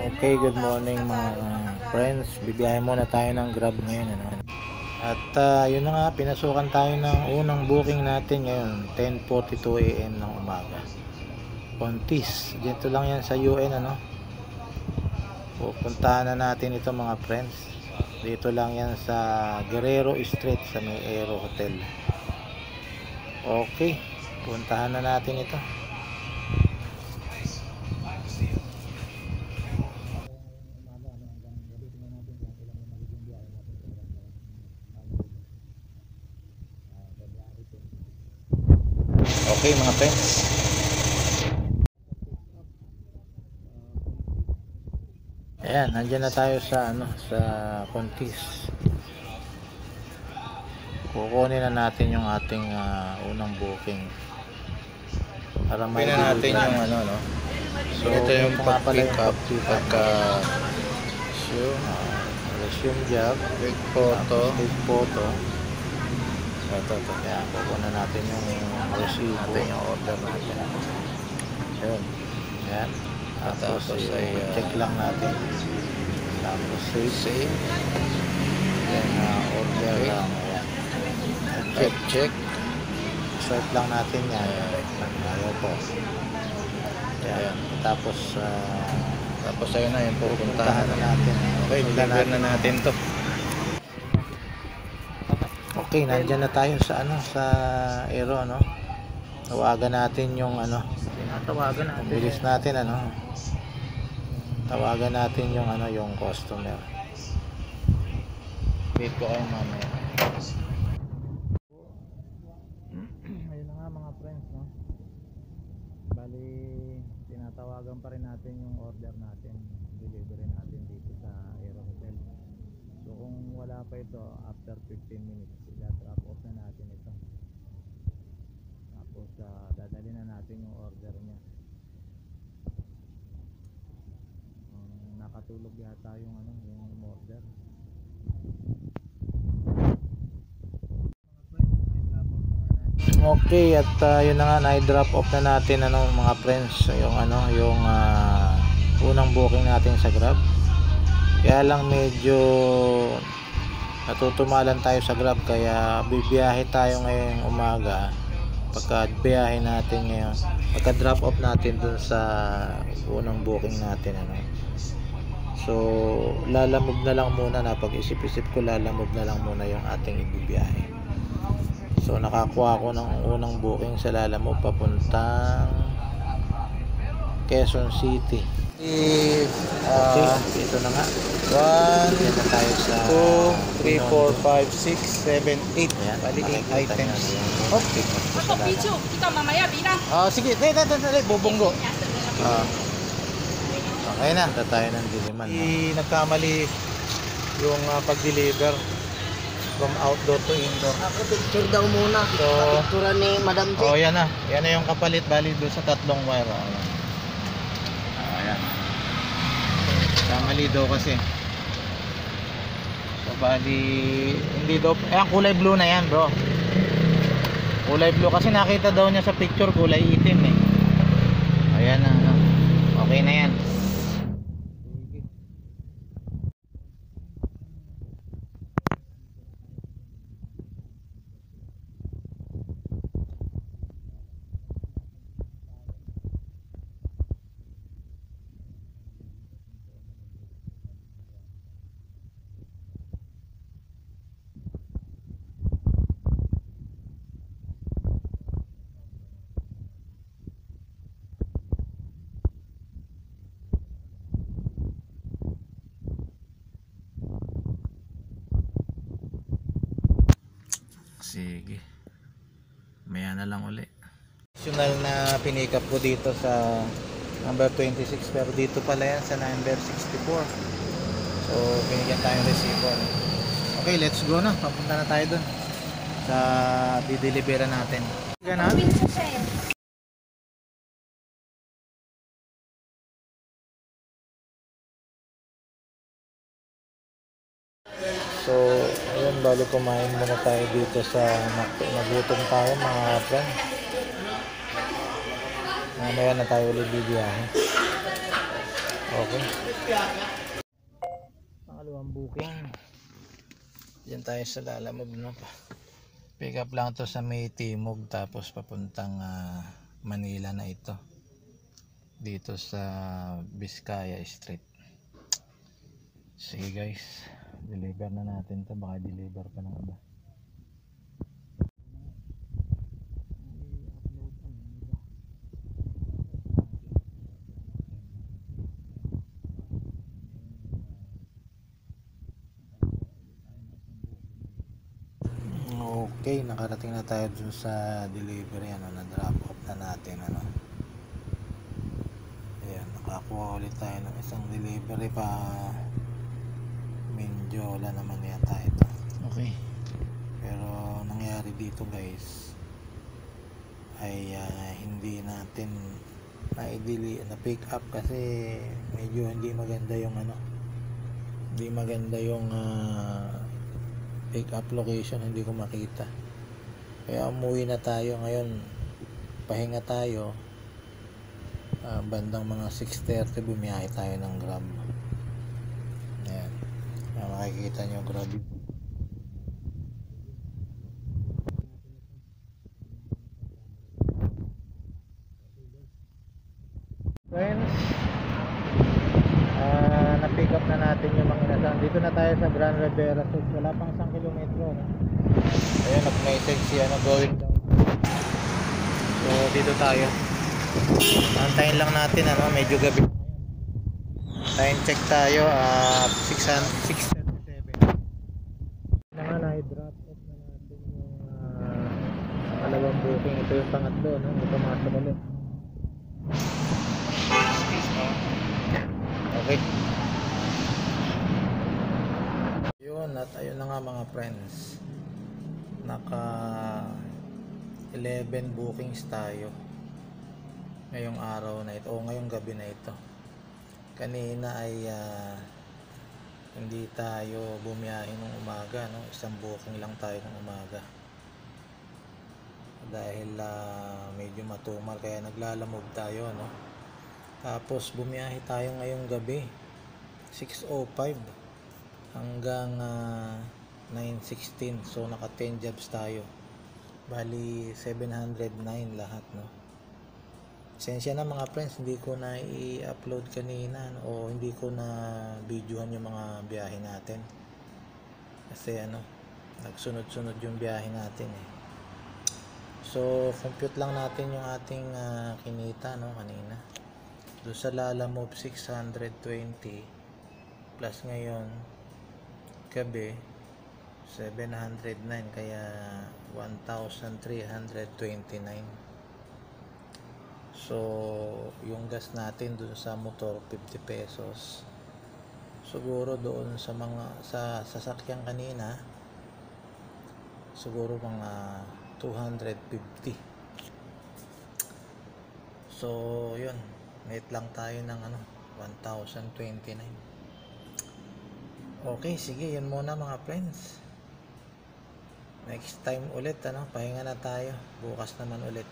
Okay, good morning mga friends. Bibiyahe muna tayo ng Grab ngayon. At yun na nga, pinasukan tayo ng unang booking natin ngayon, 10:42 AM ng umaga. Pontis, dito lang yan sa UN Pupuntahan na natin ito mga friends. Dito lang yan sa Guerrero Street sa may Aero Hotel. Okay, puntahan na natin ito. Okay mga friends, ayan, nandiyan na tayo sa sa Pontis. Kukunin na natin yung ating unang booking para may natin yung So ito yung pag-pick up pagka resume job, take photo. Ito. Kaya kukunan natin yung receipt natin, yung order natin. Ayun. Ayan. Tapos ay check lang natin. Tapos save. Then order lang. Ayan. Check. Swipe lang natin yan. Ayaw po. Ayan. Tapos ayun na yung pupuntahan na natin. Okay, deliver na natin to. Okay, nandiyan na tayo sa sa Aero Tawagan natin yung Tawagan natin. Bilis natin Tawagan natin yung yung customer. Wait ko kayo mamaya. Ayun na nga mga friends Bali, tinatawagan pa rin natin yung order natin, delivery natin dito sa Aero Hotel. So kung wala pa ito, after 15 minutes i-drop off na natin ito. Tapos dadali na natin yung order niya. Nakatulog yata yung yung order. Okay, at yun na nga, na-drop off na natin mga friends yung yung unang booking natin sa Grab. Kaya lang medyo natutumalan tayo sa Grab, kaya bibiyahe tayo ngayong umaga. Pagka biyahe natin ngayon, pagka drop off natin dun sa unang booking natin so lalamove na lang muna, napag-isip-isip ko lalamove na lang muna yung ating ibibiyahe. So nakakuha ko ng unang booking sa lalamove papuntang Quezon City. Okay, ito na nga. 1, 2, 3, 4, 5, 6, 7, 8. Bali 8 items. Okay. Sige, dali, bubunggo. Okay na, tayo ng diliman. Nagkamali yung pag-deliver from outdoor to indoor. Ako picture daw muna. So, Picture ni Madam J. yan na. Yan na yung kapalit, bali doon sa 3 wire. Ayan. Kamali daw kasi. So bali hindi daw, ang kulay blue na yan bro. Kulay blue kasi nakita daw niya sa picture kulay itim Ayan na okay na yan. Sige. Maya na lang uli. Additional na pinikap ko dito sa number 26, pero dito pala yan sa number 64. So binigyan tayong resibo. Okay, let's go na. Papunta na tayo dun sa dideliveran natin. Ganun. So ayun, bali kumain muna tayo dito sa nagutom tayo mga friend. Mamaya na tayo ulit bibiyahe. Okay. Pangalawang booking. Diyan tayo sa Lalamove, no? Pick up lang to sa May Timog, tapos papuntang Manila na ito. Dito sa Vizcaya Street. Sige guys, deliver na natin to. Baka deliver pa ng iba. Okay, nakarating na tayo dun sa delivery, na-drop off na natin, ayan, nakakuha ulit tayo ng isang delivery pa. Mindiola naman yata ito. Okay, pero nangyari dito guys ay hindi natin na pick up kasi medyo hindi maganda yung pick up location, hindi ko makita. Kaya umuwi na tayo ngayon, pahinga tayo. Bandang mga 6:30 bumiyahe tayo ng Grab. Ayan, makikita nyo Grab. Friends, na-pick up na natin yung mga inasang. Dito na tayo sa Grand Rivera South. Wala pang 1 kilometro, no? Ayan, nag-message siya going down. So dito tayo, antayin lang natin, medyo gabi. Time check tayo, 6:37 na nga, na-drop off na natin yung pangalawang booking. Ito yung pangatlo, no? Pumasok ulit. Okay. Yun, at ayun na nga mga friends, naka 11 bookings tayo ngayong araw na ito, o ngayong gabi na ito. Kanina ay hindi tayo bumiyahe ng umaga, no? Isang booking lang tayo ng umaga dahil medyo matumal, kaya naglalamove tayo, no? Tapos bumiyahe tayo ngayong gabi 6:05 hanggang 9:16. So naka 10 jobs tayo, bali 709 lahat, no? Pasensya na mga friends, hindi ko na i-upload kanina, no? O hindi ko na videohan yung mga biyahe natin kasi nagsunod-sunod yung biyahe natin, eh. So compute lang natin yung ating kinita, no, kanina. Doon sa Lalamove 620 plus ngayon gabi 709, kaya 1,329. So yung gas natin doon sa motor 50 pesos. Siguro doon sa sasakyan kanina siguro mga 250. So yun, net lang tayo ng 1,029. Okay, sige, yun muna mga friends. Next time ulit, pahinga na tayo. Bukas naman ulit.